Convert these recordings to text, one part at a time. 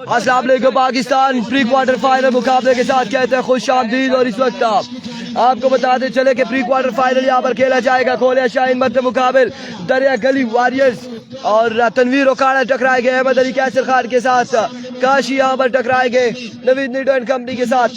अस्सलाम वालेकुम Pakistan. Pre quarter final मुकाबले के साथ कहते हैं खुश आमदीद। और इस वक्त आपको बताते चले कि प्री क्वार्टर फाइनल यहाँ पर खेला जाएगा। खोलिया शाहीन मत मुकाबिल दरिया गली वॉरियर्स और तनवीर ओकाड़ा टकराएंगे अहमद अली कैसर खान के साथ। काशी यहाँ पर टकराएंगे नवीद नीडो एंड कंपनी के साथ।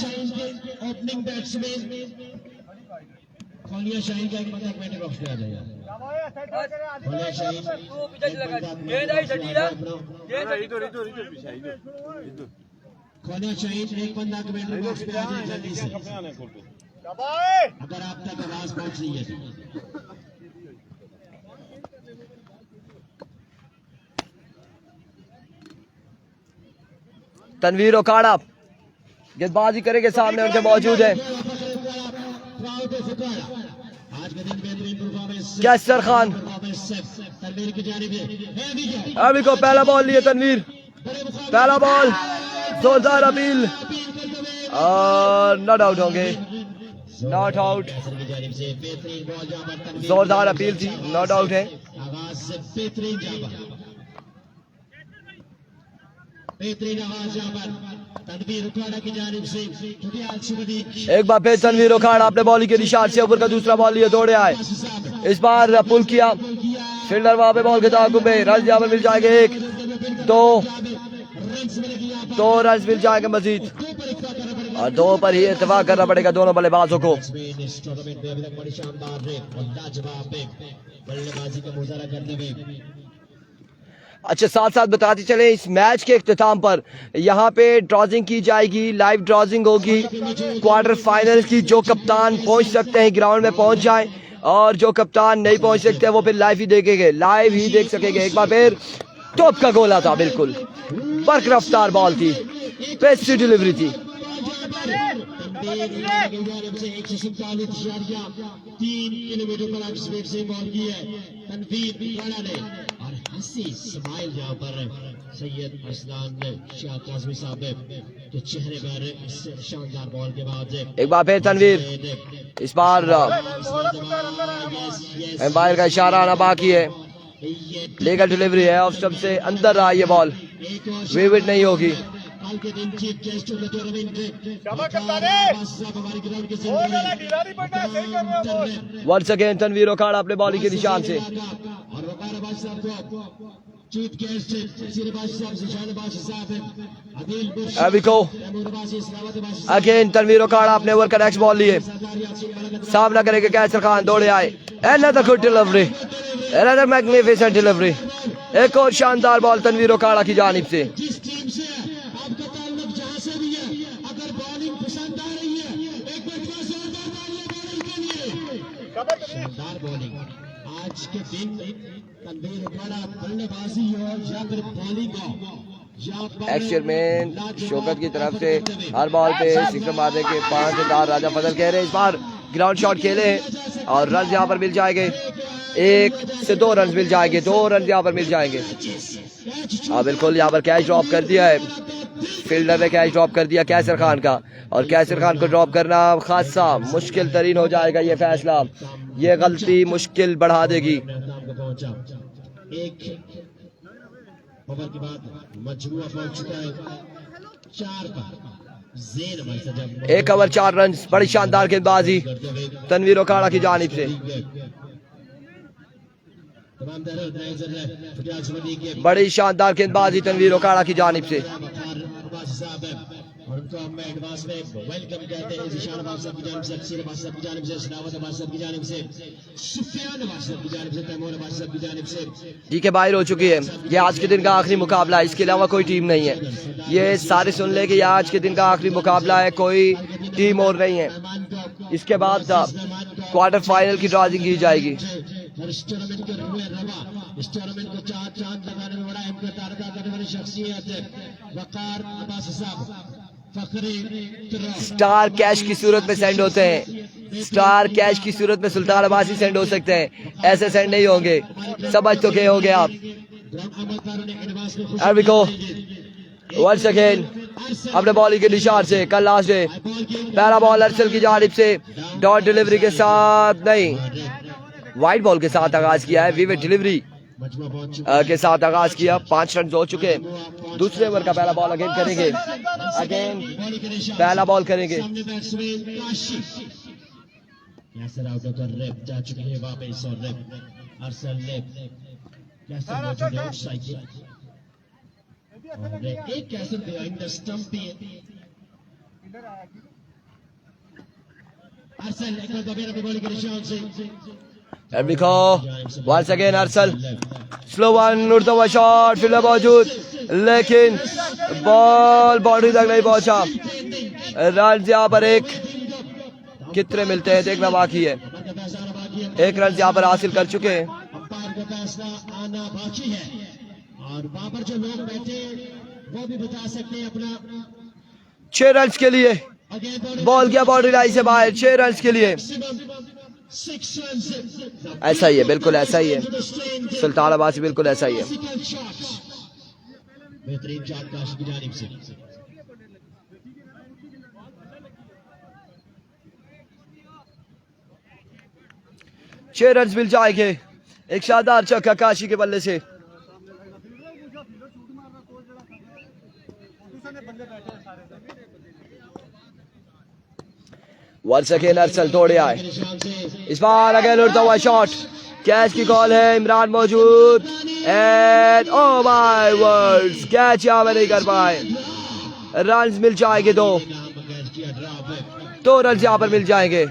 अगर आप तक आवाज पहुंच रही है तनवीर ओकाड़ा गेंदबाजी करेंगे, सामने उनके मौजूद है कैसर खान। अभी को पहला बॉल लिए तनवीर, पहला बॉल जोरदार अपील और नॉट आउट होंगे, नॉट आउट। जोरदार अपील थी, नॉट आउट है। एक बार फिर तनवीर ओकाड़ा अपने बॉलिंग के निशान से ऊपर का दूसरा बॉल लिए दौड़े आए। इस बार पुल किया, फील्डर वहां पे बॉल के ताकुब में रन यहाँ पर मिल जाएंगे। एक दो रन मिल जाएंगे मजीद और दो पर ही इत्तेफाक करना पड़ेगा दोनों बल्लेबाजों को। अच्छा, साथ साथ बताते चले इस मैच के इख्तिताम पर यहाँ पे ड्रॉजिंग की जाएगी, लाइव ड्रॉजिंग होगी क्वार्टर फाइनल की। जो कप्तान पहुंच सकते हैं ग्राउंड में पहुंच जाएं और जो कप्तान नहीं पहुंच सकते वो फिर लाइव ही देखेंगे, लाइव ही देख सकेंगे। एक बार फिर टॉप का गोला था, बिल्कुल बर्क रफ्तार बॉल थी, पेस डिलीवरी थी। 3 किलोमीटर पर स्पीड से बॉल की है तनवीर ओकाड़ा ने और हंसी स्माइल यहाँ पर सैयद अरसलान शाह काज़मी साहब के चेहरे पर इस शानदार बॉल के बाद। एक बार फिर तनवीर, इस बार एम्पायर का इशारा आना बाकी है, लीगल डिलीवरी है, ऑफ स्टंप से अंदर रहा ये बॉल, विकेट नहीं होगी। वंस अगेन तनवीर ओकाड़ा अपने बॉलिंग के निशान से। अभी को अगेन तनवीर ओकाड़ा अपने ओवर का नेक्स्ट बॉल लिए, सामना करेंगे कैसर खान, दौड़े आए। Another good delivery, another magnificent delivery। एक और शानदार बॉल तनवीर ओकाड़ा की जानिब से। शानदार बॉलिंग आज के दिन तनवीर ओकाड़ा बल्लेबाजी और या फिर बॉलिंग एक्स चेयरमैन शौकत की तरफ से हर बॉल पे सिक्सर मारने के 5 दार राजा फजल कह रहे हैं। इस बार ग्राउंड शॉट खेले और रन यहाँ पर मिल जाएंगे, 1 से 2 रन मिल जाएंगे, 2 रन यहाँ पर मिल जाएंगे। हाँ बिल्कुल, यहाँ पर कैच ड्रॉप कर दिया है, फील्डर ने कैच ड्रॉप कर दिया कैसर खान का, और कैसर खान को ड्रॉप करना खासा मुश्किल तरीन हो जाएगा। ये फैसला, ये गलती मुश्किल बढ़ा देगी। ओवर के बाद मजबूर पहुंच चुका है 4 पर। 1 ओवर 4 रन, बड़ी शानदार गेंदबाजी तनवीर ओकाड़ा की जानिब से, बड़ी शानदार गेंदबाजी तनवीर ओकाड़ा की जानिब से। और उनको हम एडवांस में वेलकम कहते हैं जिशान अब्बास साहब की जानिब से, अक्सर अब्बास साहब की जानिब से, शनावत अब्बास साहब की जानिब से, सुफियान अब्बास साहब की जानिब से, तैमूर अब्बास साहब की जानिब से। जी के बाहर हो चुकी है। ये आज के दिन का आखिरी मुकाबला है, इसके अलावा कोई टीम नहीं है। ये सारे सुन ले कि ये आज के दिन का आखिरी मुकाबला है, कोई टीम और नहीं है। इसके बाद क्वार्टर फाइनल की ड्रॉजिंग की जाएगी। इस टूर्नामेंट के इस टूर्नामेंट को चांद लगाने में बड़ा अहम किरदार अदा करने वाली शख्सियत वकार अब्बास साहब स्टार कैश की सूरत में सेंड होते हैं, स्टार कैश की सूरत में सुल्तान अब्बासी सेंड हो सकते हैं, ऐसे सेंड नहीं होंगे, समझ तो गए होंगे आप। वंस अगेन अपने बॉलिंग के निशान से, कल लास्ट डे, पहला बॉल अरसल की जानिब से डॉट डिलीवरी के साथ नहीं, वाइड बॉल के साथ आगाज किया है, विविड डिलीवरी मजमा पहुंच चुका के साथ आगाज किया। 5 रन हो चुके। दूसरे ओवर का पहला बॉल अगेन करेंगे। अगेन पहला बॉल करेंगे। सामने बैट्समैन काशी कैसर आउट होकर रेप जा चुके हैं वापस और रेप अरसल लेप कैसर मौजूद है ऑफसाइड और एक कैसर बिहाइंड द स्टंप भी है। अरसल एक बार दोबारा पे बॉलिंग के निशान से Here we go. Once again Arsal. Slow one. उड़ता हुआ शॉट फील्डर मौजूद लेकिन बॉल बाउंड्री तक नहीं पहुंचा। रन यहाँ पर एक कितने मिलते हैं देखना बाकी है। एक रन यहाँ पर हासिल कर चुके हैं। अंपायर का फैसला आना बाकी है और वहां पर जो लोग बैठे वो भी बता सकते हैं अपना 6 रन के लिए बॉल किया बाउंड्री लाइन से बाहर। 6 रन के लिए ऐसा ही है, बिल्कुल ऐसा ही है। सुल्तान अब्बासी बिल्कुल ऐसा ही है। बेहतरीन शॉट काशी की जानिब से 6 रन मिल जाएंगे। एक शानदार छक्का काशी के बल्ले से। वंस अगेन अरसल दौड़े आए। इस बार अगेन उड़ता हुआ शॉट। कैच की कॉल है। इमरान मौजूद and oh my words catch यहाँ पर नहीं कर पाए। रन मिल जाएंगे 2 रन यहाँ पर मिल जाएंगे।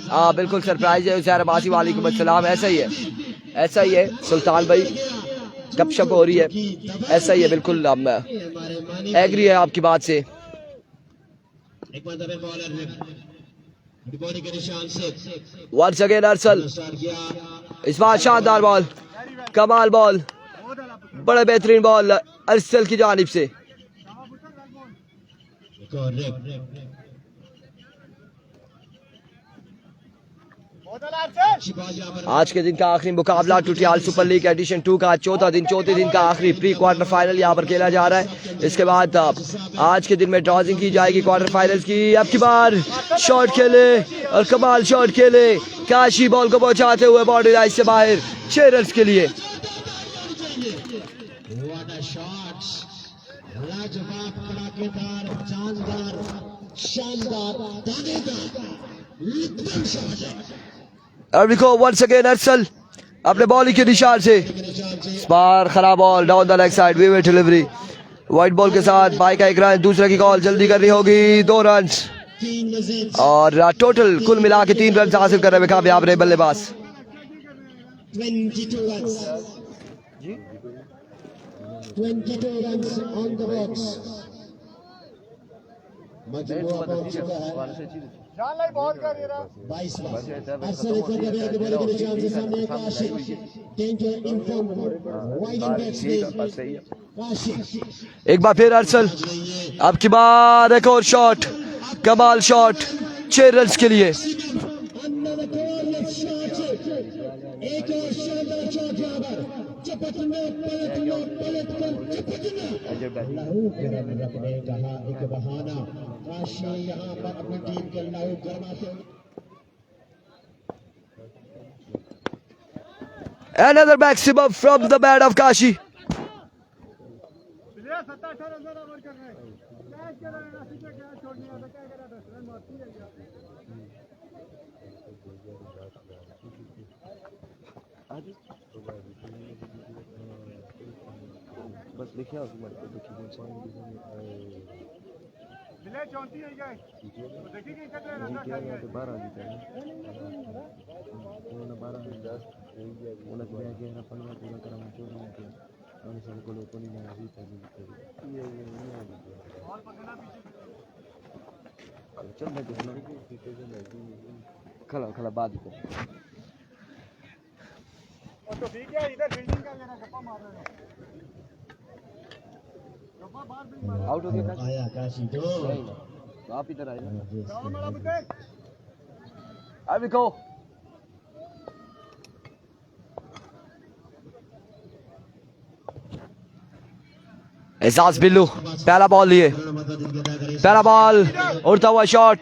हाँ बिल्कुल सरप्राइज है। उजैर अब्बासी वालेकुम अस्सलाम। ऐसा ही है, ऐसा ही है सुल्तान भाई, गपशप हो रही है। ऐसा ही है बिल्कुल, हम एग्री है आपकी बात से। वंस अगेन अरसल। इस बार शानदार बॉल, कमाल बॉल, बड़ा बेहतरीन बॉल अरसल की जानिब से। आज के दिन का आखिरी मुकाबला टुटियाल सुपर लीग एडिशन 2 का चौथा दिन का आखिरी प्री क्वार्टर फाइनल यहाँ पर खेला जा रहा है। इसके बाद आज के दिन में ड्रॉजिंग की जाएगी क्वार्टर फाइनल की। अब की बार शॉट खेले और कमाल शॉट खेले। काशी बॉल को पहुंचाते हुए बाउंड्री लाइन से बाहर 6 रन के लिए। वंस अगेन अरसल अपने बॉलिंग के निशान से। इस बार खराब ball down the leg side, विवेट डिलीवरी। व्हाइट बॉल के साथ बाई का एक रन, दूसरे की कॉल जल्दी करनी होगी। 2 रन और टोटल कुल मिला के 3 रन हासिल करने में कामयाब रहे बल्लेबाज। 22 runs on the box. मजबूर पहुंच चुका है। बाईस अरसल के बॉल के निशान से सामने Kashi danger in front wide in batsman Kashi. एक बार फिर अरसल, अब की बार एक और शॉट, कमाल शॉट 6 रन के लिए। एक और शानदार शॉट यहाँ पर चपट में पलट कर लहू के रन रखने कहा एक बहाना। काशी यहाँ पर अपनी टीम के लहू गरमाते। Another maximum from the bat of Kashi. बस लिखिए खला खला बाद तो ठीक है, इधर बिल्डिंग का लेना गप्पा मार रहे हैं। आउट हो गया आया काशी तो आप इधर आए ना। जाओ मेरा बुद्ध। अभी को एहसास बिल्लू पहला बॉल लिए, पहला बॉल उड़ता हुआ शॉट,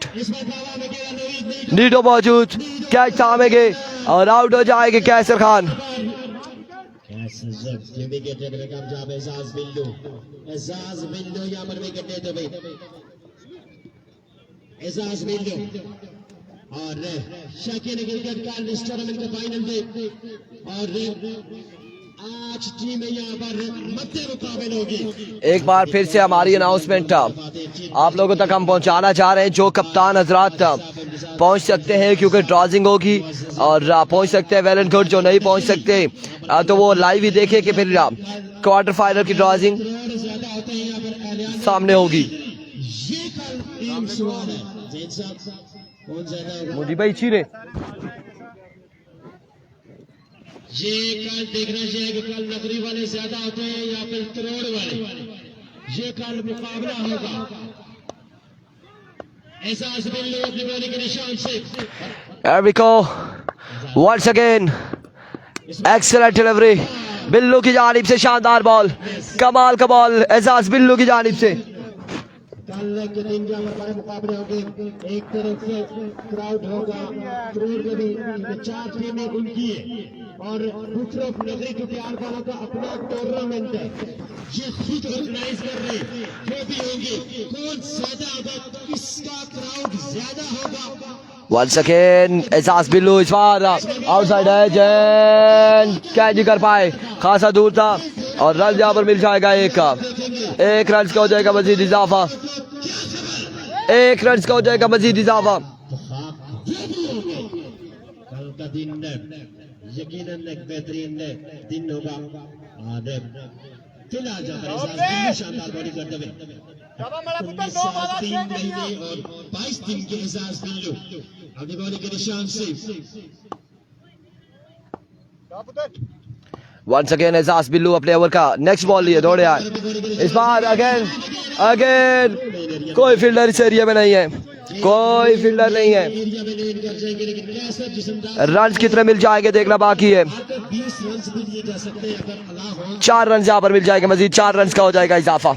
नीडो मौजूद, कैच थामेंगे और आउट हो जाएंगे कैसर खान। विकेट में कामयाब एजाज बिल्लू यहाँ पर विकेट लेते हुए एजाज बिल्लू और शाकिर क्रिकेट का इस टूर्नामेंट के फाइनल में और आज टीम यहाँ पर मध्य मुकाबले होगी। एक बार फिर से हमारी अनाउंसमेंट आप लोगों तक हम पहुंचाना चाह रहे हैं। जो कप्तान हजरात पहुंच सकते हैं क्योंकि ड्रॉजिंग होगी और पहुंच सकते हैं वेल एंड गुड। जो नहीं पहुंच सकते तो वो लाइव ही देखे कि फिर क्वार्टर फाइनल की ड्रॉजिंग सामने होगी। मोदी भाई चीरे ये कल देखना चाहिए कि कल नकरी वाले ज्यादा होते हैं या फिर करोड़ वाले। ये कल मुकाबला होगा। एहसास बिल्लू अपनी बॉलिंग के निशान से Here we go once again, excellent delivery Billu की जानिब से, शानदार बॉल, कमाल का बॉल एजाज बिल्लू की जानिब से। कल के दिन जहाँ बड़े मुकाबले होंगे, एक तरफ से क्राउड होगा, करोड़ में भी 4 टीमें उनकी है और दूसरे नगरी के प्यार वालों का अपना टूर्नामेंट है। ये खुद ऑर्गेनाइज कर रहे जो भी होंगे, कौन ज्यादा होगा, किसका क्राउड ज्यादा होगा। Once again एजाज बिल्लू इस बार आउटसाइड है, जैन कैच नहीं कर पाए, खासा दूर था और रन यहाँ पर मिल जाएगा। एक रन का हो जाएगा मजीद इजाफा, एक रन का हो जाएगा मजीद इजाफा। कल का दिन यकीनन एक बेहतरीन दिन होगा और फिलहाल जहाँ शानदार बॉलिंग करते हुए 3 महीने और 22 दिन के एजाज बिल्लू अपनी बॉलिंग के निशान से। Once again एजाज बिल्लू अपने ओवर का नेक्स्ट बॉल लिए दौड़े आए। इस बार अगेन कोई फील्डर इस एरिया में नहीं है, कोई फील्डर नहीं है। रन कितने मिल जाएंगे देखना बाकी है। 4 रन यहाँ पर मिल जाएंगे मजीद, 4 रन का हो जाएगा इजाफा,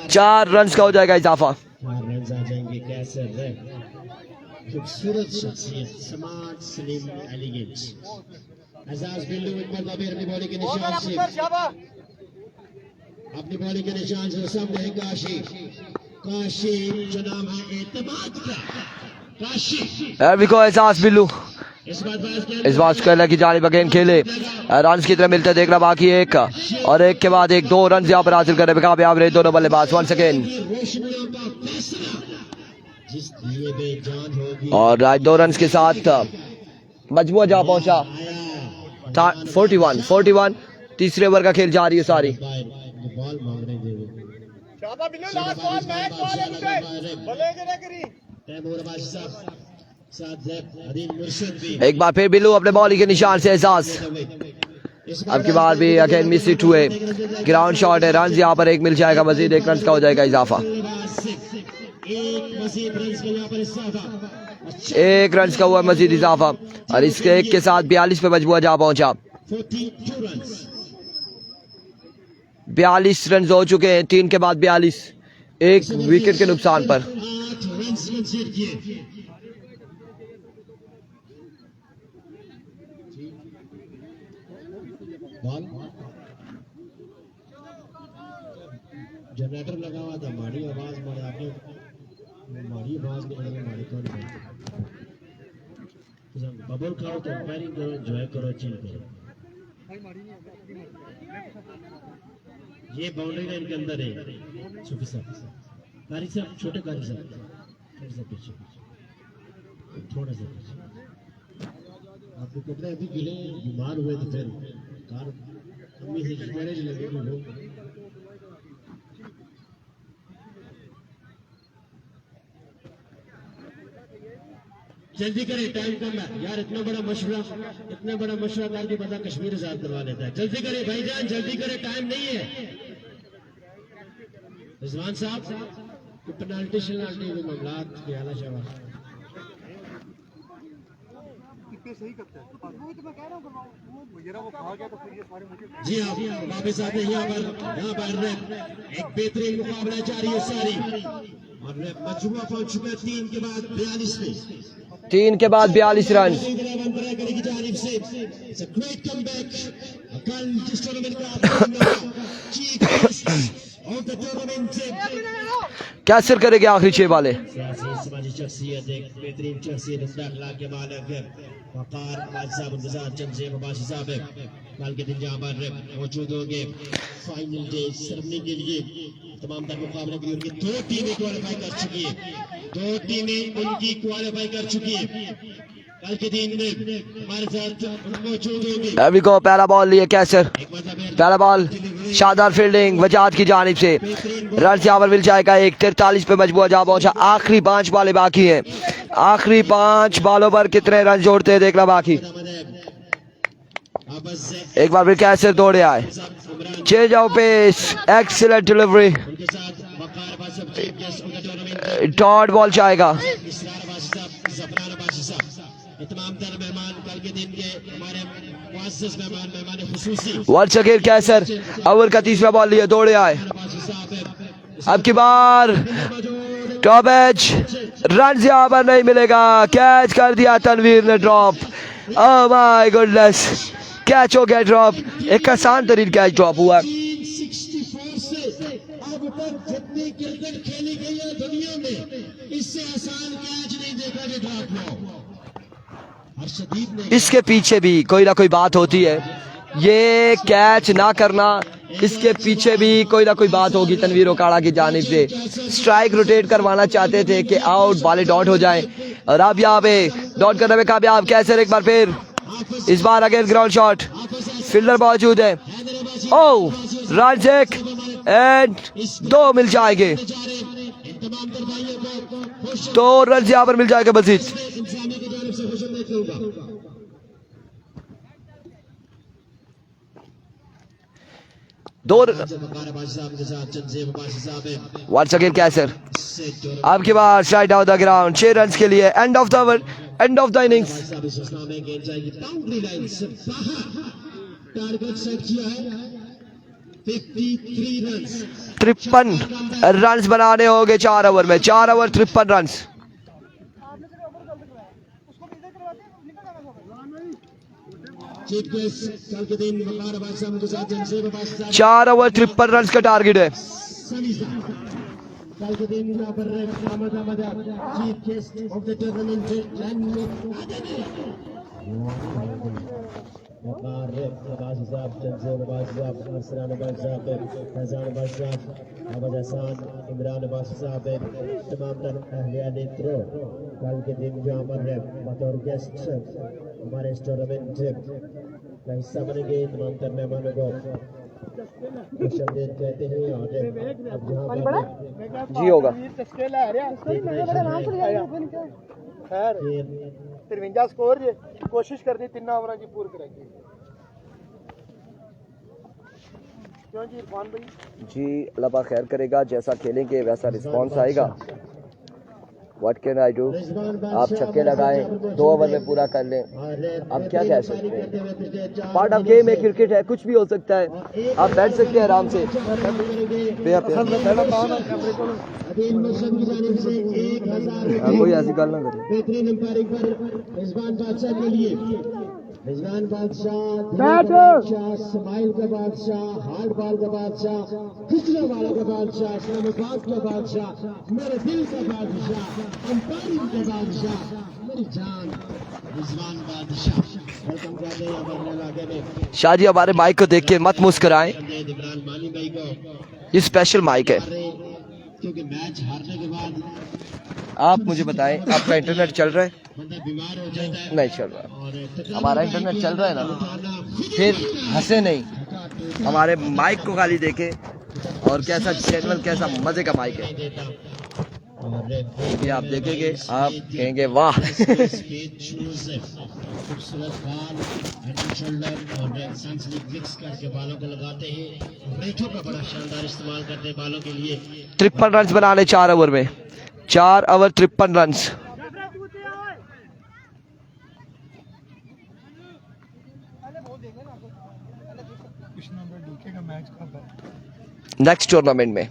4 रन का हो जाएगा इजाफा। खूबसूरत शख्सियत, smart, slim, elegant Ejaz Billu एक बार अपनी बॉलिंग के निशान से, अपनी बॉलिंग के निशान से सामने है काशी जो नाम है एतमाद का काशी। एजाज बिल्लू इस बार स्क्वायर की जानिब अगेन खेले, रन की तरह मिलते देखना बाकी है। एक और एक के बाद एक 2 रन यहाँ पर हासिल करने में कामयाब रहे दोनों बल्लेबाज। वंस अगेन और आज 2 रन के साथ मजमूआ जा पहुंचा 41। तीसरे ओवर का खेल जारी है सारी। एक बार फिर बिल्लू अपने बॉलिंग के निशान से एजाज, अब की बार भी अगेन मिस हिट हुए, ग्राउंड शॉट है, रन यहाँ पर एक मिल जाएगा मजीद, 1 रन का हो जाएगा इजाफा। 1 रन का हुआ मजीद इजाफा और इसके 1 के साथ 42 पे मजबूआ जा पहुंचा। 42 रन हो चुके हैं, 3 के बाद 42, 1 विकेट के नुकसान पर। जनरेटर लगा हुआ था, हमारी आवाज मारे आपने हमारी आवाज निकल गई, हमारी कौन बबल खाओ तो एम्पायरिंग करो, एंजॉय करो, चिल करो। ये बाउंड्री लाइन के अंदर है। सूफी साहब, कारी साहब, छोटे कारी साहब, थोड़ा सा पीछे, थोड़ा सा पीछे। आपको कितने अभी गिले बीमार हुए थे, फिर कार अम्मी से खिलाने लगे लोग। जल्दी करें, टाइम कम है यार। इतना बड़ा मशवरा करके बंदा कश्मीर आजाद करवा लेता है। जल्दी करें भाईजान, जल्दी करें, टाइम नहीं है। रिजवान साहब पेनाल्टी शनाल्टी के मामलात के आला शवाब सही करते हैं, तो मैं कह रहा हूं वो खा गया तो फिर ये सारे मुझे। जी हाँ, वापस आते हैं यहाँ पर एक बेहतरीन मुकाबला जारी है सारी और मजमुआ पहुंच चुका 3 के बाद 42 में। 3 के बाद 42 रन। से it's a great comeback कल जिस टूर्नामेंट का chief guest of the tournament Qaiser करेंगे आखिरी 6 बालें। समाजी शख्सियत एक बेहतरीन शख्सियत उम्दा अखलाक के मालिक वकार आज साहब इंतजार चंद से मुबाशी साहब कल के दिन जहां पर मौजूद होंगे फाइनल डे सेरेमनी के लिए तमाम तर मुकाबले के लिए उनकी 2 टीमें क्वालिफाई कर चुकी है 2 टीमें उनकी क्वालिफाई कर चुकी है कल के दिन में हमारे साथ मौजूद होंगे। अभी को पहला बॉल लिए कैसर, पहला बॉल शानदार फील्डिंग वजाहत की जानिब से, रन यहाँ पर मिल जाएगा 143 पे मजबूर जा पहुंचा। आखिरी 5 बॉलें बाकी हैं, आखिरी 5 बॉलों पर कितने रन जोड़ते हैं देखना बाकी। एक बार फिर कैसर दौड़े आए, change of pace, excellent delivery, dot ball जाएगा। तमाम तर मेहमान कल के दिन के हमारे मुअज़्ज़ज़ मेहमान खुसूसी वंस अगेन कैसर ओवर का 30वां बॉल लिए दौड़े आए। अब की बार टॉप एज, रन यहाँ पर नहीं मिलेगा, कैच कर दिया तनवीर ने drop. Oh my goodness, catch हो गया ड्रॉप, एक आसान तरीन कैच ड्रॉप हुआ। 64 से अब तक जितनी क्रिकेट खेली गई है दुनिया में इससे आसान कैच नहीं देखा जो ड्रॉप हुआ। इसके पीछे भी कोई ना कोई बात होती है, ये कैच ना करना इसके पीछे भी कोई ना कोई बात होगी तनवीर ओकाड़ा की जानिब से। स्ट्राइक रोटेट करवाना चाहते थे कि आउट बाले डॉट हो जाएं, और अब यहाँ पे डॉट करने में कामयाब कैसर। एक बार फिर इस बार अगेन ग्राउंड शॉट, फील्डर मौजूद है। ओह रन चेक एंड 2 मिल जाएंगे, 2 रन यहाँ पर मिल जाएगा मजीद। वंस अगेन कैसर, अब की बार strike down the ground, 6 run के लिए। End of the over, end of the innings. Target set किया है 53 रन बनाने होंगे 4 ओवर में, 4 ओवर 53 रन। चीफ गेस्ट कल के दिन वकार बादशाह के साथ जनसेब बादशाह 4 ओवर 53 रन का टारगेट है। कल के दिन यहाँ पर chief guest of the tournament Waqar Badshah साहब जनसेब बादशाह अरसलान बादशाह फैजान बादशाह अहमद हसन इमरान बादशाह तमाम तर अहलिया नेत्रो कल के दिन जहाँ पर बतौर गेस्ट हमारे इस टूर्नामेंट का हिस्सा बनेंगे। तमाम तर मेहमानों को खुशामदीद कहते हैं। और अब जहाँ पर जी होगा 53 स्कोर जे कोशिश कर दी 3 ओवर की पूरी करेंगे। क्यों जी इरफान भाई? जी अल्लाह पाक खैर करेगा, जैसा खेलेंगे वैसा रिस्पांस आएगा। व्हाट कैन आई डू, आप छक्के लगाएं 2 ओवर में पूरा कर लें, आप क्या कह सकते हैं। पार्ट ऑफ गेम है, क्रिकेट है, कुछ भी हो सकता है, आप बैठ सकते हैं आराम से। कोई ऐसी गल ना करे। बेहतरीन अंपायरिंग पर रिजवान बादशाह के लिए रिजवान बादशाह, स्माइल का बादशाह, हार्ड बॉल का बादशाह, खिचने वाला का बादशाह, इस्लामाबाद का बादशाह, मेरे दिल का बादशाह, अंपायरिंग का बादशाह, मेरी जान रिजवान बादशाह। वेलकम करते हैं हमारे इलाके में। शाह जी हमारे माइक को देख के मत मुस्कुराएं, इमरान मानी भाई को ये स्पेशल माइक है। क्योंकि मैच हारने के बाद आप मुझे बताएं, आपका इंटरनेट चल रहा है? बंदा बीमार हो जाता है। नहीं चल रहा, हमारा इंटरनेट चल रहा है ना, फिर हंसे नहीं, हमारे माइक को खाली देखें और कैसा चैनल, कैसा मजे का माइक है, ये आप देखेंगे, आप कहेंगे वाह। खूबसूरत बाल हेड एंड शोल्डर और सनस्लिक मिक्स करके बालों को लगाते हैं। ब्रेथों का बड़ा शानदार इस्तेमाल करते हैं बालों के लिए। 53 रन बनाने 4 ओवर में, 4 ओवर 53 रन। नेक्स्ट टूर्नामेंट में,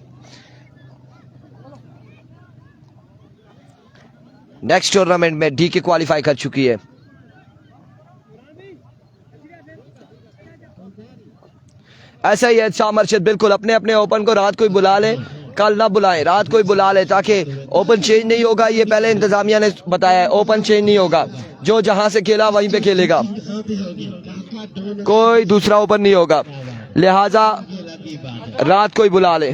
नेक्स्ट टूर्नामेंट में डी के क्वालिफाई कर चुकी है। ऐसा ही है शाम अरशद, बिल्कुल अपने अपने ओपन को रात को ही बुला ले, कल ना बुलाएं, रात को ही बुला ले, ताकि ओपन चेंज नहीं होगा। ये पहले इंतजामिया ने बताया है, ओपन चेंज नहीं होगा, जो जहां से खेला वहीं पे खेलेगा, कोई दूसरा ओपन नहीं होगा। लिहाजा रात को ही बुला ले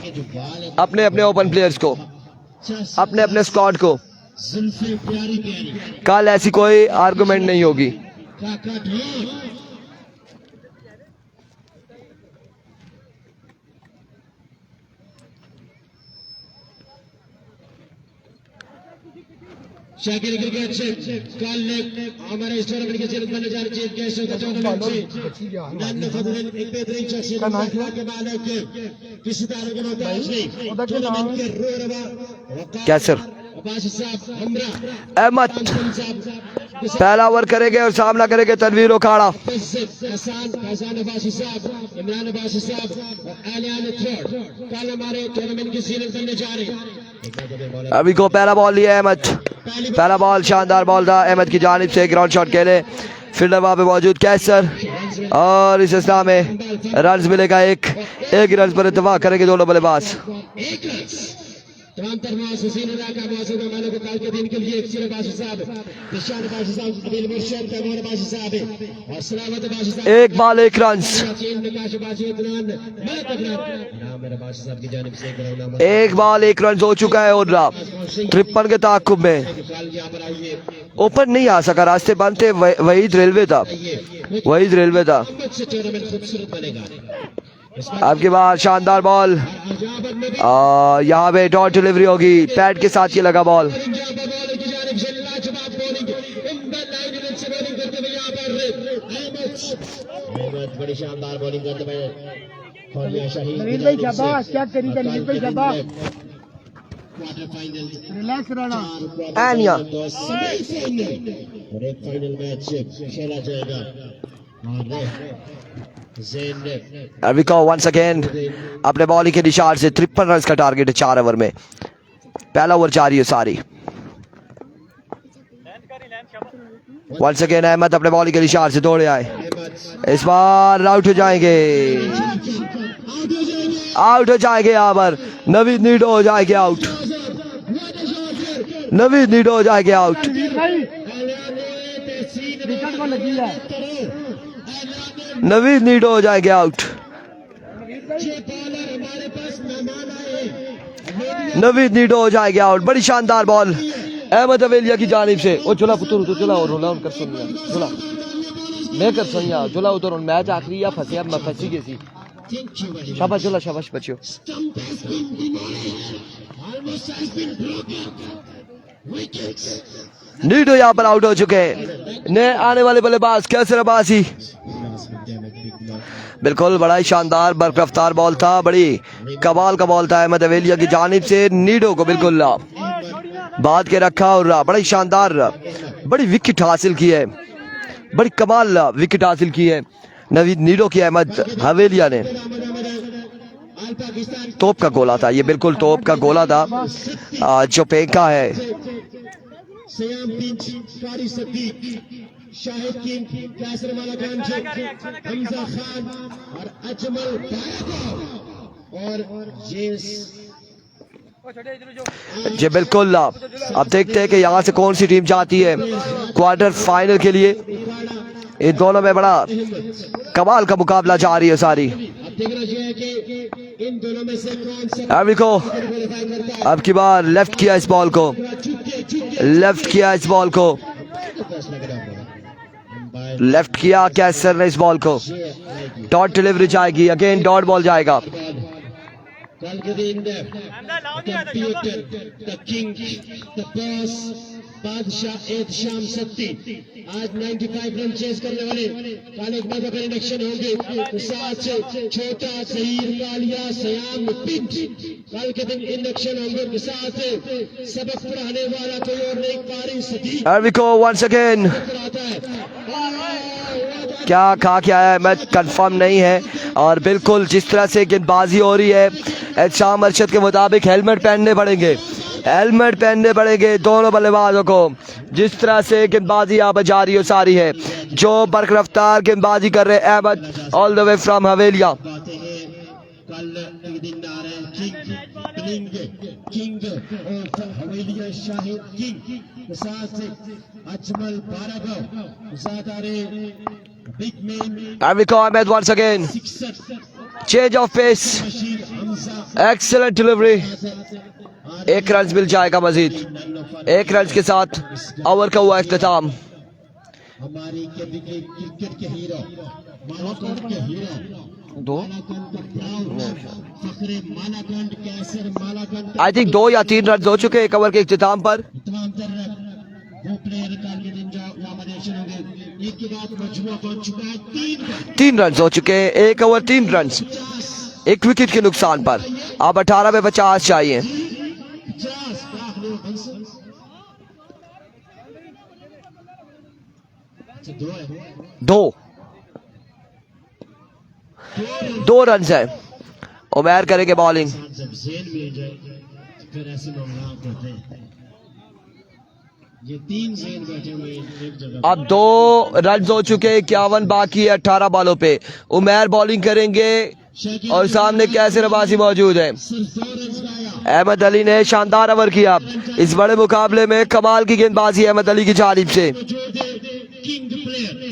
अपने अपने ओपन प्लेयर्स को, अपने अपने स्क्वाड को, कल ऐसी कोई आर्गुमेंट नहीं होगी। शाकिर क्रिकेट से कल हमारे इस टूर्नामेंट के चेयरमैन बनने जा रहे चीफ गेस्ट का टूर्नामेंट से नान फजलन एक बेहतरीन शख्सियत के मालिक किसी तरह के मोहताज नहीं टूर्नामेंट के रोरवा क्या सर अहमद पहला ओवर करेंगे और सामना करेंगे तनवीर ओखाड़ा। इमरान अब्बासी साहब कल हमारे टूर्नामेंट के सीनियर बनने जा रहे हैं। अभी को पहला बॉल लिया अहमद, पहला बॉल शानदार बॉल था अहमद की जानिब से, ग्राउंड शॉट खेले, फील्डर वहां पे मौजूद कैसर, और इस अवस्था में रन मिलेगा एक रन पर इत्तेफाक करेंगे दोनों बल्लेबाज। तमाम तरह से इलाका मौजूद है मानो कल के दिन के लिए एक सिर बाशी साहब, निशान बाशी साहब, अदिल मुर्शिद तैमूर बाशी साहब और सलामत बाशी साहब। एक बॉल एक रन, एक बॉल एक रन हो चुका है और 53 के ताकुब में ओपन नहीं आ सका, रास्ते बंद थे, वहीद रेलवे था, वहीद रेलवे था। आपके बाद शानदार बॉल, यहाँ पे डॉट डिलीवरी होगी, पैड के साथ ये लगा बॉल। बड़ी शानदार बॉलिंग करते हुए नवीन भाई शाबाश, क्या तरीका नवीन भाई शाबाश, रिलैक्स रहना। और एक फाइनल मैच खेला जाएगा अरविका वंस अगेन अपने बॉलिंग के निशान से 53 रन का टारगेट है 4 ओवर में, पहला ओवर जारी है सारी। वंस अगेन अहमद अपने बॉलिंग के निशान से दौड़े आए, इस बार आउट हो जाएंगे, आउट हो जाएंगे यहाँ पर नवीद नीडो हो जाएंगे आउट, नवीद नीडो हो जाएंगे आउट। नवीद नीडो हो जाएंगे आउट, नवीद नीडो हो जाएंगे आउट। बड़ी शानदार बॉल अहमद हवेलिया की जानिब से, ओ चला पुत्र तो चला और रोला कर सुनिया चला मैं कर सुनिया चला उधर मैच आखिरी या फंसे अब मैं फंसी गई थी। शाबाश चला शाबाश बच्चों। नीडो यहाँ पर आउट हो चुके हैं, नए आने वाले बल्लेबाज कैसर अब्बासी। बिल्कुल बड़ा ही शानदार बरकफ्तार बॉल था, बड़ी कमाल का बॉल था अहमद हवेलिया की जानिब से, नीडो को बिल्कुल बात के रखा और बड़ी शानदार बड़ी विकेट हासिल की है, बड़ी कमाल विकेट हासिल की है नवीद नीडो की अहमद हवेलिया ने। तोप का गोला था ये, बिल्कुल तोप का गोला था जो फेंका है। शाहिद किंग, कैसर वाला खान, हमजा खान और अजमल और जी बिल्कुल। अब देखते हैं कि यहाँ से कौन सी टीम जाती है क्वार्टर फाइनल के लिए। इन दोनों में बड़ा कमाल का मुकाबला जारी है सारी। अभी को अब की बार लेफ्ट किया इस बॉल को, लेफ्ट किया इस बॉल को, लेफ्ट किया कैसर ने इस बॉल को। डॉट डिलीवरी जाएगी, अगेन डॉट बॉल जाएगा। कल के दिन computer the king the boss बादशाह एहतशाम सत्ती आज 95 रन चेस करने वाले कल एक मौका पर इंडक्शन होंगे तो साथ से छोटा जहीर कालिया सयाम पिंच कल के दिन इंडक्शन होंगे के साथ सबक पढ़ाने वाला कोई और नहीं कारी सदीक। अरविको वंस अगेन क्या खा के आया है मैच कंफर्म नहीं है, और बिल्कुल जिस तरह से गेंदबाजी हो रही है एहतशाम अरशद के मुताबिक हेलमेट पहनने पड़ेंगे, हेलमेट पहनने पड़ेंगे दोनों बल्लेबाजों को। जिस तरह से गेंदबाजी यहाँ पर जारी हो सारी है, जो बरकरफ्तार गेंदबाजी कर रहे हैं Ahmed all the way from Haveliya. के साथ अजमल बारागो साथ आ रहे big man And we call Ahmed once again. Change of pace. Excellent delivery. एक रन मिल जाएगा मजीद। एक रन के साथ ओवर का हुआ इख्तिताम। हमारी क्रिकेट के हीरो मालाकंड के हीरो दो फखरे मालाकंड कैसर मालाकंड आई थिंक 2 या 3 रन हो चुके एक ओवर के इख्तिताम पर। तमाम तरह वो प्लेयर काल के दिन नॉमिनेशन होंगे। एक के बाद मजमूआ पहुंच चुका है 3 रन हो चुके हैं। एक ओवर 3 रन, एक विकेट के नुकसान पर। अब 18 पे 50 चाहिए। 2 रन है। उमैर करेंगे बॉलिंग। जब जेल मिल जाए फिर ऐसे मामला होते हैं। ये 3 जेल बैठे हुए एक जगह। अब 2 रन हो चुके हैं, 51 बाकी है 18 बॉलों पे। उमैर बॉलिंग करेंगे और सामने कैसे नवासी मौजूद है। अहमद अली ने शानदार ओवर किया। इस बड़े मुकाबले में कमाल की गेंदबाजी अहमद अली की जानिब से।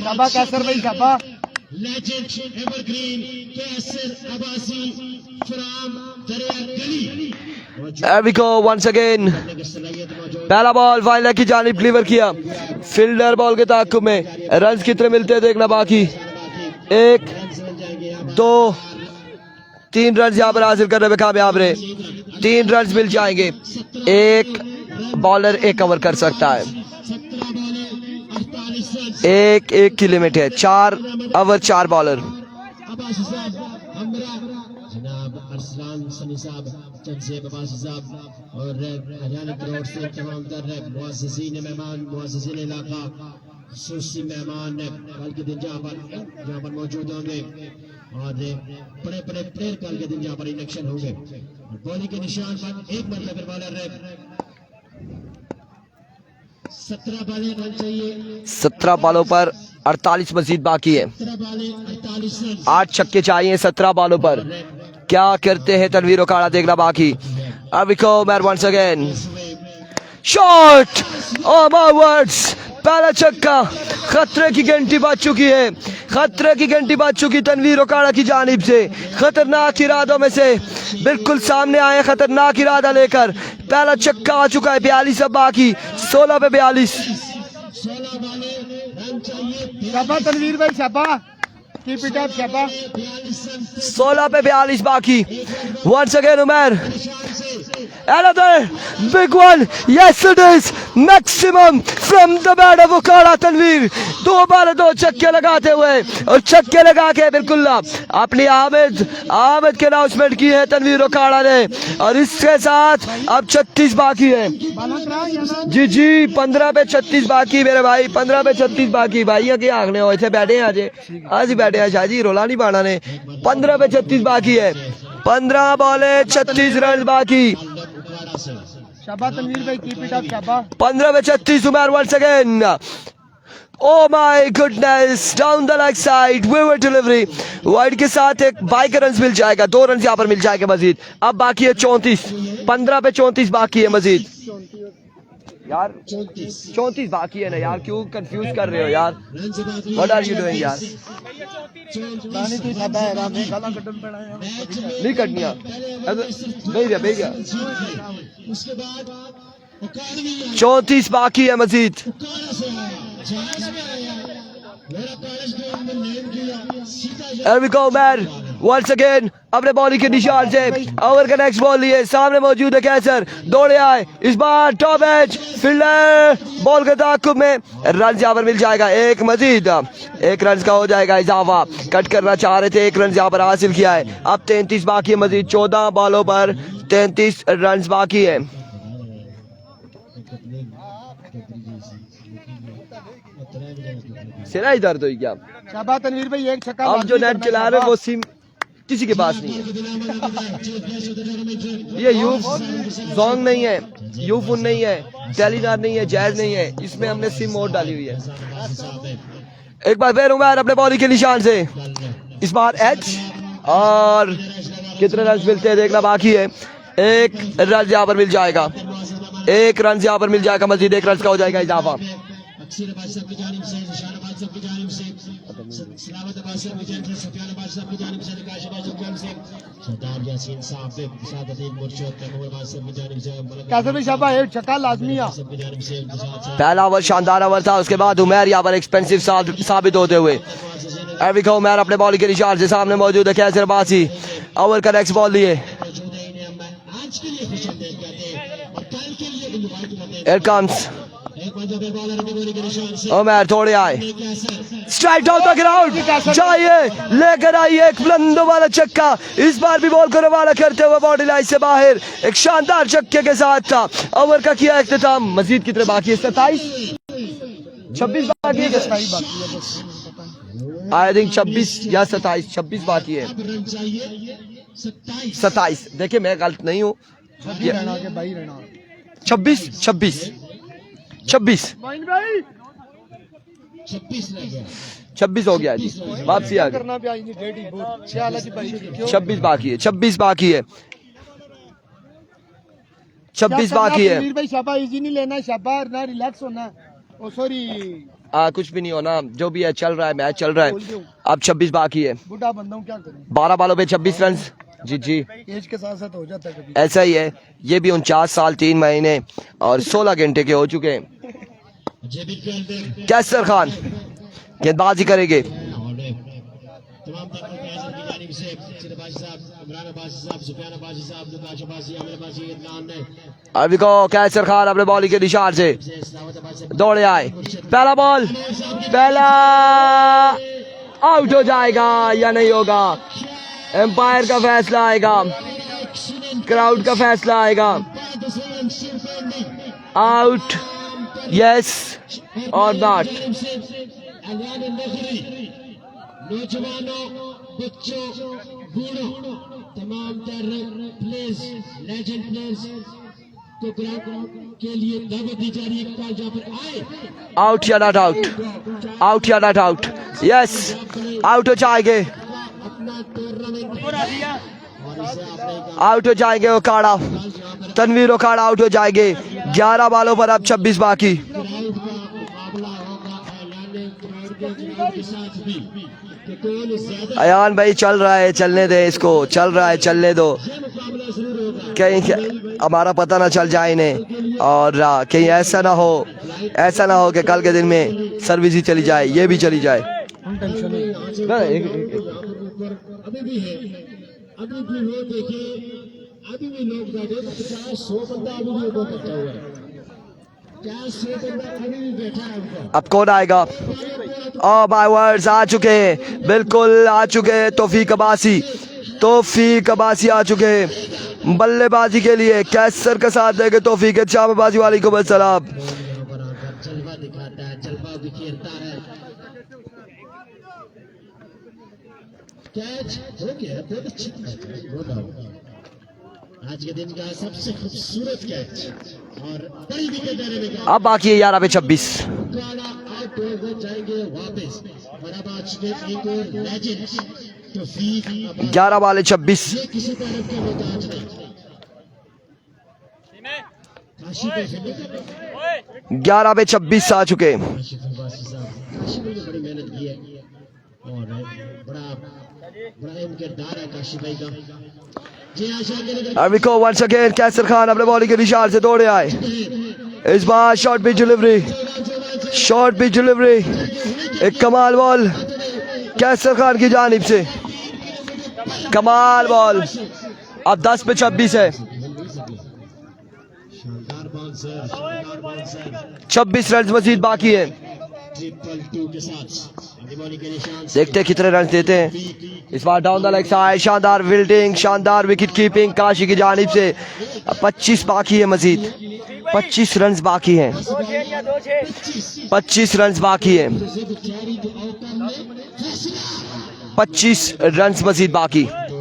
शाबा कैसर भाई शाबा। Legend evergreen Qaiser Abbasi from Darya Gali. There we go once again. पहला बॉल फाइनल की जानिब डिलीवर किया। फील्डर बॉल के ताक़ुब में रन कितने मिलते हैं देखना बाकी। 1 2 3 रन यहाँ पर हासिल करने में कामयाब रहे। 3 रन मिल जाएंगे। एक बॉलर 1 ओवर कर सकता है। 1 की लिमिट है। 4 ओवर 4 बॉलर। जनाब अरसलान सनी साहब चंद अब्बासी साहब और हरियाणा ग्राउंड से तमाम तर मुअज़्ज़िज़ीन मेहमान मुअज़्ज़िज़ीन इलाका खुसूसी मेहमान कल के दिन जहाँ पर मौजूद होंगे और बड़े बड़े प्लेयर कल के दिन जहाँ पर इलेक्शन होंगे। बॉलिंग के निशान पर एक मतलब बॉलर 17 बॉलें रन चाहिए। 17 बॉलों पर 48 मजीद बाकी है। 17 बॉलें 48 रन। 8 छक्के चाहिए 17 बॉलों पर। क्या करते हैं तनवीर ओकाड़ा देखना बाकी। अब we go once again. Shot. Oh my words. पहला छक्का। खतरे की घंटी बज चुकी है। खतरे की घंटी बज चुकी तनवीर ओकाड़ा की जानिब से। खतरनाक इरादों में से बिल्कुल सामने आए खतरनाक इरादा लेकर। पहला छक्का आ चुका है। 42 अब बाकी। 16 पे 42। 16 बॉलें रन चाहिए। शाबा तनवीर भाई शाबा। कीप इट अप शाबा। 16 पे 42 बाकी। Once again Umar. Another big one. Yes it is. Maximum from the bat of Okada Tanveer. 2 बार 2 छक्के लगाते हुए और छक्के लगा के बिल्कुल अपनी आमद के अनाउंसमेंट की है तनवीर ओकाड़ा ने। और इसके साथ अब 36 बाकी है। जी 15 पे 36 बाकी मेरे भाई। 15 पे 36 बाकी। भाई अगे आगने हो इतने बैठे हैं आज ही बैठे हैं शाहजी रोला नहीं पाना ने। 15 पे 36 बाकी है। 15 बॉले 36 रन बाकी। शाबा तनवीर भाई कीप इट अप शाबा। 15 पे 36 Umar once again. Oh my goodness, down the leg side, विवर डिलीवरी। वाइड के साथ एक बाइक रन मिल जाएगा। 2 रन यहाँ पर मिल जाएंगे मजीद। अब बाकी है 34। 15 पे 34 बाकी है मजीद। यार 34 बाकी है ना यार। क्यों कंफ्यूज कर रहे हो यार। व्हाट आर यू डूइंग यार। नहीं कटनिया भेज गया। 34 बाकी है मजीद। Here we go man. Once again अपने बॉलिंग के निशान से ओवर का नेक्स्ट बॉल लिए। सामने मौजूद है कैसर। दौड़े आए इस बार टॉप एज। फील्डर बॉल के ताक़ुब में रन यहाँ पर मिल जाएगा। एक मजीद 1 रन का हो जाएगा इजाफा। कट करना चाह रहे थे। 1 रन यहाँ पर हासिल किया है। अब 33 बाकी है मजीद। 14 बॉलों पर 33 रन बाकी है। सिरा ही दर्द हुई क्या। शाबा तनवीर भाई एक छक्का। अब जो नेट चला रहे वो सिम किसी के पास नहीं है। ये जोंग नहीं है, यूफोन नहीं है, टेलीनार नहीं है, जैज नहीं है। इसमें हमने सिम मोड डाली हुई है। एक बार फिर उमर अपने बॉलिंग के निशान से। इस बार एच और कितने रन मिलते हैं देखना बाकी है। 1 रन यहाँ पर मिल जाएगा। एक रन यहाँ पर मिल जाएगा मजीद, 1 रन का हो जाएगा इजाफा। अक्सर अब्बास साहब की जानिब से, निशान अब्बास साहब की जानिब से, सलामत अब्बास साहब की जानिब से, सफियान अब्बास साहब की जानिब से, निकाश अब्बास साहब की जानिब से, सरदार यासीन साहब, सादतुल मुर्शिद तैमूर अब्बास साहब की जानिब से, कैसे भी शाबा एक छक्का लाजमी है। साहब की जानिब से, पहला ओवर शानदार ओवर था, उसके बाद उमर यहाँ पर एक्सपेंसिव साबित होते हुए एविका उमर अपने बॉल के निशान से सामने मौजूद है। कैसर अब्बासी ओवर का नेक्स्ट बॉल लिए, आज के लिए खुशामदीद कहते हैं और कल के लिए इनवाइट करते हैं। Here comes एक बार जब बॉलर की बोली के निशान से उमर, थोड़े आए, कैसर स्ट्राइक डाउन द ग्राउंड, चाहिए लेकर आइए एक बुलंदों वाला छक्का, इस बार भी बॉल को रवाना करते हुए बॉडी लाइन से बाहर एक शानदार छक्के के साथ था। ओवर का किया इख्तिताम। मजीद कितने बाकी है? 27 26 बाकी है, आई थिंक 26 या 26 बाकी है। रन चाहिए 27 27, देखिए मैं गलत नहीं हूँ, रहना के भाई रहना 26 26 26 26 रह गया 26 हो गया जी, वापसी आ गई। करना भी आई नहीं डेट ही बहुत ख्याल है जी भाई क्यों 26 बाकी है, 26 बाकी है, 26 बाकी है। वीर भाई शाबा इजी नहीं लेना, शाबा ना रिलैक्स होना। ओ सॉरी कुछ भी नहीं होना, जो भी है चल रहा है, मैच चल रहा है। अब 26 बाकी है, बुढ़ा बंदा हूँ क्या करूँ, 12 बालों पे 26 रन। जी जी एज के साथ साथ हो जाता है कभी। ऐसा ही है, ये भी 49 साल 3 महीने और 16 घंटे के हो चुके हैं। कैसर खान गेंदबाजी करेंगे, तमाम की जानिब से सिरबाजी साहब, इमरान अब्बासी साहब, सुफियान अब्बासी साहब, निकाश अब्बासी, आमिर अब्बासी, इदनान ने अभी को कैसर खान अपने बॉलिंग के निशान से सलामत अब्बासी दौड़े आए, पहला बॉल, पहला आउट हो जाएगा या नहीं होगा, एम्पायर का फैसला आएगा, क्राउड का फैसला आएगा। आउट यस और नॉट। नौजवानों, बच्चों, बूढ़ों, तमाम प्लेयर्स, लेजेंड प्लेयर्स को ग्राउंड के लिए दावत दी जा रही है। कॉल जहाँ पर आए, आउट या नॉट आउट, आउट या नॉट आउट, यस आउट हो जाएंगे, अपना टूर्नामेंट आउट हो जाएंगे। ओकाड़ा, तनवीर ओकाड़ा आउट हो जाएंगे। 11 बालों पर अब 26 बाकी। क्राउड का मुकाबला होगा ऐलान क्राउड के साथ भी कि कौन ज्यादा अयान भाई चल रहा है, चलने दे इसको, चल रहा है चलने दो, मुकाबला शुरू होगा। कहीं हमारा पता ना चल जाए इन्हें, और कहीं ऐसा ना हो कि कल के दिन में सर्विस ही चली जाए, ये भी चली जाए। अभी भी है, अभी भी वो देखिए, अभी भी लोग बैठे 50-100 बंदा अभी भी ऊपर बैठा हुआ है, 50-100 बंदा अभी भी बैठा है ऊपर। अब कौन आएगा? ओ माय वर्ड्स, आ चुके हैं, बिल्कुल आ चुके हैं। तौफीक अब्बासी आ चुके हैं बल्लेबाजी के लिए। कैसर का साथ देंगे तौफीक। शाबाबाजी वालेकुम अस्सलाम। जलवा दिखाता है, जलवा बिखेरता है। कैच हो गया, बहुत अच्छी कैच है, बहुत अच्छा। आज के दिन का सबसे खूबसूरत कैच और बड़ी विकेट देने में अब बाकी है 11 पे 26। आउट हो जाएंगे वापस। और अब आज के एक और लेजेंड तौफीक 11 वाले 26। ये किसी तरफ के मोहताज नहीं। काशी पे 11 पे 26 आ चुके। काशी भाई ने बड़ी मेहनत की है और बड़ा इम किरदार है काशी भाई का। जी आशा करेंगे अभी को वंस अगेन कैसर खान अपने बॉलिंग के निशान से दौड़े आए। इस बार शॉर्ट पिच डिलीवरी, एक कमाल बॉल कैसर खान की जानिब से, कमाल बॉल। अब 10 पे 26 है, शानदार बाउंसर, 26 रन मजीद बाकी है। 2 के साथ बॉलिंग के निशान से देखते हैं कितने रन देते हैं इस बार। डाउन द लेग साइड, शानदार फील्डिंग, शानदार विकेट कीपिंग काशी की जानिब से। 25 बाकी है मजीद, 25 रन बाकी हैं, 25 रन बाकी हैं, 25 रन मजीद बाकी। और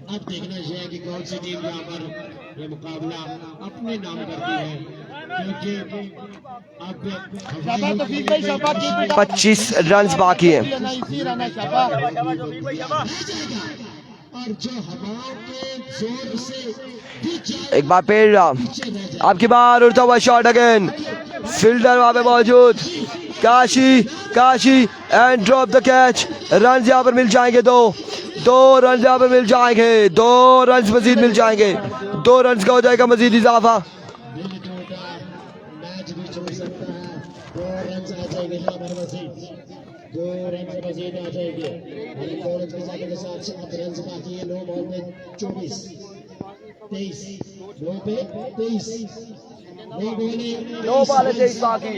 अब देखना चाहिए कि कौन सी टीम यहाँ पर ये मुकाबला अपने नाम करती है, क्योंकि अब शाबा तौफीक भाई, शाबा की 25 रन बाकी हैं। इसी रहना शाबा। और जो हवाओं के जोर से एक बार फिर आपकी बार उड़ता हुआ शॉट अगेन, फील्डर वहां पे मौजूद, Kashi and drop the catch. Run यहाँ पर मिल जाएंगे, दो रन यहाँ पर मिल जाएंगे, 2 रन मजीद मिल जाएंगे, 2 रन का हो जाएगा मजीद इजाफा। मैच भी छोड़ सकता है, 2 रन आ जाएंगे यहाँ पर मजीद, 2 रन मजीद आ जाएंगे। 2 रन के साथ 7 रन बाकी है। 9 बॉल में 24 23 9 पे 23 9 बॉलें 9 बॉल 23 बाकी,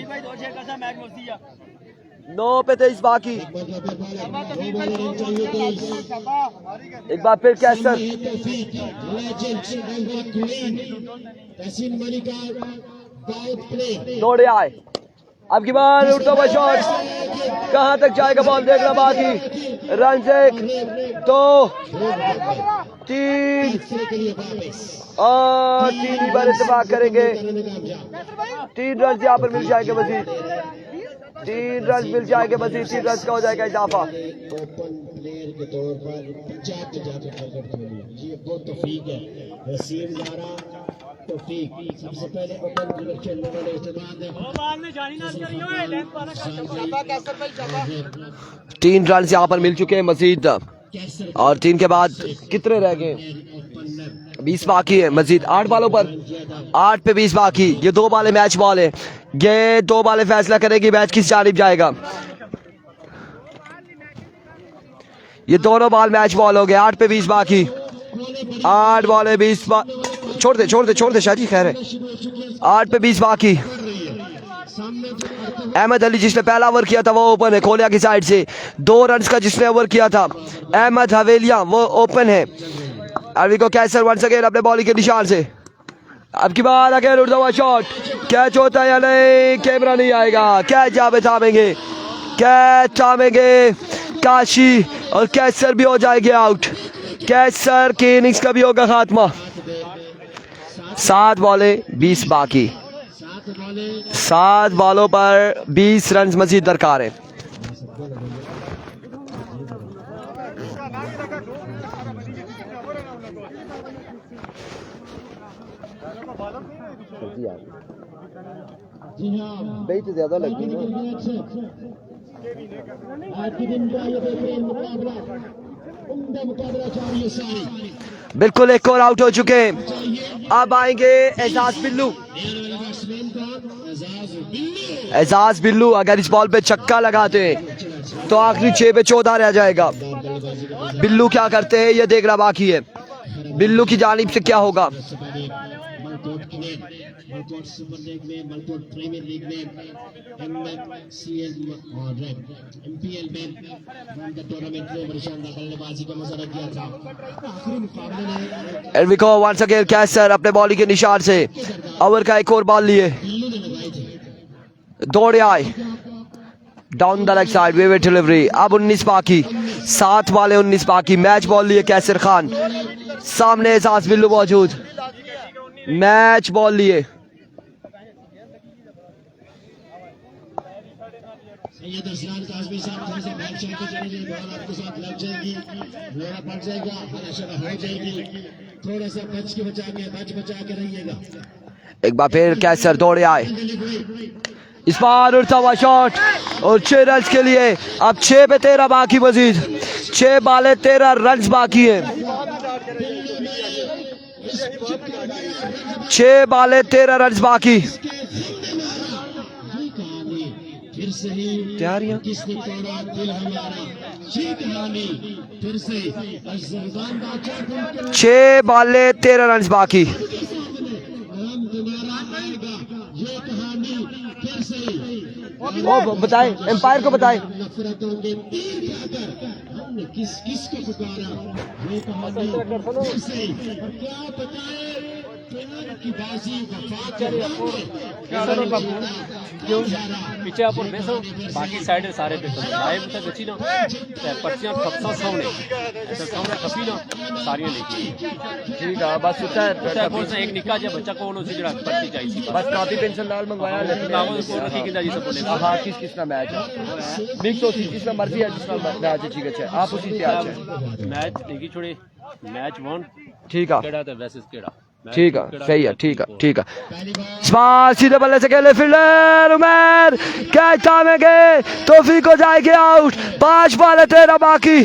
9 पे 23 बाकी। एक बार फिर कैचर, दौड़े आए, अब की बार उड़ता हुआ शॉट, कहां तक जाएगा बॉल देखना बाकी। रन 1 2 3 और 3 ही बार इत्तेफाक करेंगे, 3 रन यहाँ पर मिल जाएंगे मजीद, 3 रन मिल जाएंगे मजीद, 3 रन का हो जाएगा इजाफा। ओपन प्लेयर के तौर पर पंजाब के जाकर क्रिकेट खेली, ये बहुत तौफीक है। वसीम लारा तौफीक सबसे पहले ओपन क्रिकेट खेलने वाले इस्तेमाल है। 3 रन यहाँ पर मिल चुके हैं मजीद, और 3 के बाद कितने रह गए, 20 बाकी है मजीद, 8 बॉलों पर 8 पे 20 बाकी। ये 2 बॉलें मैच बॉल है, ये 2 बॉलें फैसला करेगी मैच किस जानिब जाएगा। ये दोनों बॉल मैच बॉल हो गए, 8 पे 20 बाकी, 8 बॉलें 20 छोड़ दे शाहजी, खैर है, 8 पे 20 बाकी। अहमद अली जिसने पहला ओवर किया था वो ओपन है खोलिया की साइड से, 2 रन का जिसने ओवर किया था अहमद हवेलिया वो ओपन है। अरवी को कैचर वंस अगेन अपने बॉलिंग के निशान से, अब की बार अगेन उड़ता हुआ शॉट, कैच होता है या नहीं, कैमरा नहीं आएगा, कैच यहाँ पे थामेंगे, कैच थामेंगे काशी, और कैचर भी हो जाएगी आउट, कैचर के इनिंग्स का भी होगा खात्मा। 7 बॉलें 20 बाकी, 7 बॉलों पर 20 रन मजीद दरकार है। भाई तो ज्यादा लगती है आज के दिन का ये बेहतरीन मुकाबला, उम्दा मुकाबला जारी है सारी। बिल्कुल एक और आउट हो चुके हैं, अब आएंगे एजाज बिल्लू। एजाज बिल्लू अगर इस बॉल पे छक्का लगाते हैं तो आखिरी 6 पे 14 रह जाएगा। बिल्लू क्या करते हैं ये देखना बाकी है, बिल्लू की जानिब से क्या होगा। मलकोट सुपर लीग में, मलकोट प्रीमियर लीग में, MCL और MPL में टूर्नामेंट में बड़ी शानदार बल्लेबाजी का मजा किया था। आखिरी मुकाबले में एल्विको वंस अगेन कैचर अपने बॉलिंग के निशान से ओवर का एक और बॉल लिए, दौड़े आए down the leg side, way delivery. अब 19 बाकी, 7 बॉलें 19 बाकी, मैच बॉल लिए कैसर खान, सामने एजाज बिल्लू मौजूद, मैच बॉल लिए। सैयद अरसलान काज़मी साहब थोड़ा सा बैक साइड पे चलेंगे, बॉल आपके साथ लग जाएगी, बोरा पड़ जाएगा, हराशा हो जाएगी, थोड़ा सा बच के रहिएगा। एक बार फिर कैचर दौड़े आए, इस बार उड़ता हुआ शॉट और 6 रन के लिए। अब 6 पे 13 बाकी मजीद, 6 बॉलें 13 रन बाकी है, 6 बॉलें 13 रन बाकी। फिर से ही तैयारियां किसने तोड़ा दिल हमारा, ये कहानी फिर से 6 बॉलें 13 रन बाकी। ये कहानी फिर से वो बताएं, एम्पायर को बताएं। नफरतों के तीर खाकर हमने किस को पुकारा, ये कहानी फिर से, और क्या बताएं की बाजी क्यों पीछे आप बेसो बाकी साइड सारे पे लाइव तक अच्छी ना पर्चियां खपसा सामने ऐसा सामने खपी ना सारी लिखी ठीक है बस उतर कौन सा एक निका जो बच्चा कौन उसी जगह पर्ची चाहिए बस कॉपी पेंसिल लाल मंगवाया नाम को रखी किंदा जी सब बोले हाँ किसका मैच है मिक्स होती जिसका मर्जी है जिसका मैच है ठीक है आप उसी पे आ जाए मैच नहीं छोड़े मैच वन ठीक है केड़ा तो वैसे केड़ा ठीक है सही है ठीक है ठीक है सीधे बल्ले से खेले फील्डर उमर कैच थामेंगे तौफीक हो जाएगी आउट 5 बॉल 13 बाकी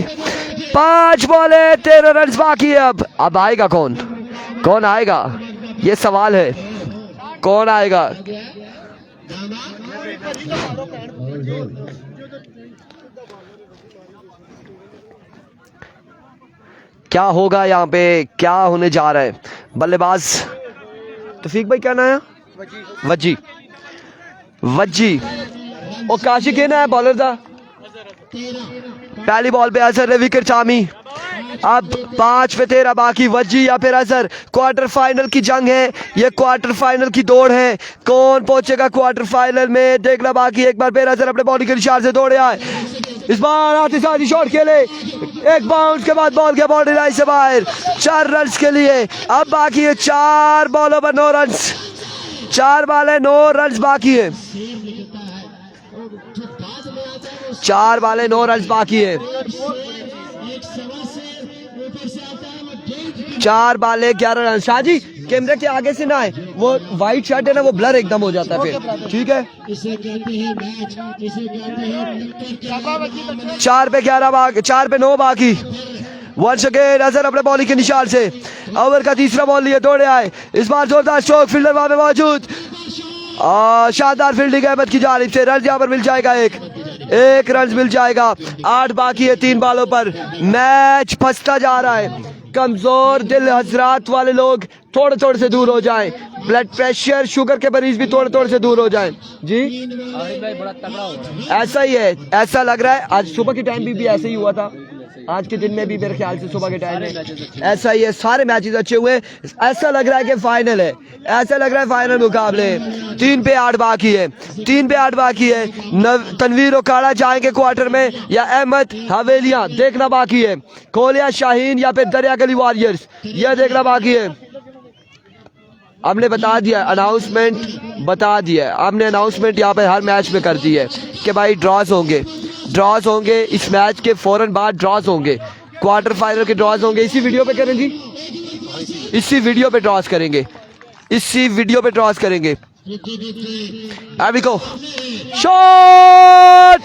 5 बॉल 13 रन बाकी है अब आएगा कौन आएगा ये सवाल है कौन आएगा क्या होगा यहाँ पे क्या होने जा रहा है बल्लेबाज तौफीक भाई क्या नाम है वज्जी और काशी के ना है बॉलर था पहली बॉल पे असर है विकेट चामी अब 5 पे 13 बाकी वज्जी या फिर असर क्वार्टर फाइनल की जंग है ये क्वार्टर फाइनल की दौड़ है कौन पहुंचेगा क्वार्टर फाइनल में देखना बाकी एक बार फिर असर अपने बॉलिंग के इशारे से दौड़े आए इस बार आतिशादी शॉट खेले एक बाउंस के बाद बॉल के बाउंड्री लाइन से बाहर 4 रन के लिए अब बाकी है 4 बॉलों पर 9 रन 4 बॉल है 9 रन बाकी है 4 बॉल 9 रन बाकी है 4 बॉल 11 रन शाहजी कैमरे के आगे से ना है वो व्हाइट शर्ट है ना वो ब्लर एकदम हो जाता है फिर ठीक है 4 पे 11 बाकी 4 पे 9 बाकी वंस अगेन अजहर अपने बॉलिंग के निशान से ओवर का तीसरा बॉल लिए दौड़े आए इस बार जोरदार स्ट्रोक फील्डर वहां पे मौजूद शानदार फील्डिंग अहमद की जानिब से रन यहाँ पर मिल जाएगा एक रन मिल जाएगा 8 बाकी है 3 बॉलों पर मैच फंसता जा रहा है कमजोर दिल हजरात वाले लोग थोड़े थोड़े से दूर हो जाएं ब्लड प्रेशर शुगर के मरीज भी थोड़े थोड़े से दूर हो जाएं जी बड़ा तगड़ा हुआ ऐसा ही है ऐसा लग रहा है आज सुबह के टाइम भी ऐसे ही हुआ था आज के दिन में भी मेरे ख्याल से सुबह के टाइम में ऐसा ही है सारे मैचेस अच्छे हुए ऐसा लग रहा है कि फाइनल है ऐसा लग रहा है फाइनल मुकाबले 3 पे 8 बाकी है 3 पे 8 बाकी है तनवीर ओकाड़ा जाएंगे क्वार्टर में या अहमद हवेलियां देखना बाकी है कोलिया शाहीन या फिर दरिया गली वॉरियर्स यह देखना बाकी है हमने बता दिया अनाउंसमेंट बता दिया हमने अनाउंसमेंट यहाँ पे हर मैच में कर दी है कि भाई ड्रॉज होंगे इस मैच के फौरन बाद ड्रॉज होंगे क्वार्टर फाइनल के ड्रॉज होंगे इसी वीडियो पे करें जी इसी वीडियो पे ड्रॉज करेंगे अभी को शॉट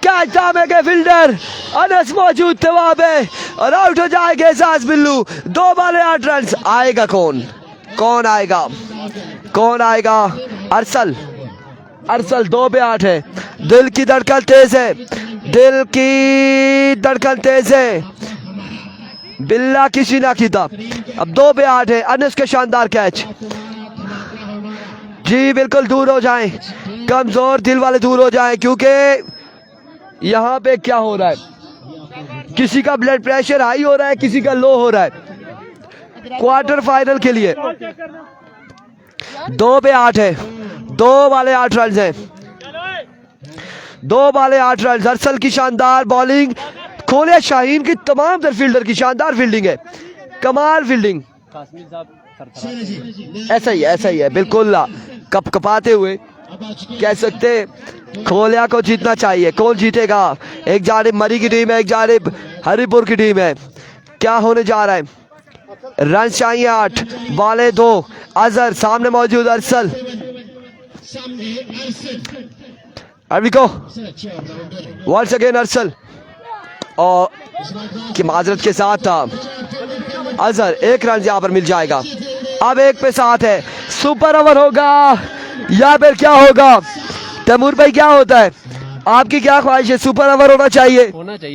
कैच थामेंगे फील्डर अनस मौजूद थे वहां पे और आउट हो जाएंगे एहसास बिल्लू 2 बॉल 8 रन आएगा कौन आएगा अरसल 2 पे 8 है दिल की धड़कन तेज है बिल्ला किसी ना कीता अब 2 पे 8 है अनस के शानदार कैच जी बिल्कुल दूर हो जाएं कमजोर दिल वाले दूर हो जाएं क्योंकि यहाँ पे क्या हो रहा है किसी का ब्लड प्रेशर हाई हो रहा है किसी का लो हो रहा है क्वार्टर फाइनल के लिए 2 पे 8 है 2 वाले 8 रन है 2 वाले 8 रन अरसल की शानदार बॉलिंग खोलिया शाहीन की तमाम दर फील्डर की शानदार फील्डिंग है कमाल फील्डिंग ऐसा ही है बिल्कुल कपाते हुए कह सकते खोलिया को जीतना चाहिए कौन जीतेगा एक जानिब मरी की टीम है एक जानिब हरिपुर की टीम है क्या होने जा रहा है रन चाहिए 8 बॉले 2 अजहर सामने मौजूद अरसल अभी को वंस अगेन अरसल और की माजरत के साथ था अजहर 1 रन यहाँ पर मिल जाएगा अब 1 पे 7 है सुपर ओवर होगा या फिर क्या होगा तैमूर भाई क्या होता है आपकी क्या ख्वाहिश है सुपर ओवर होना चाहिए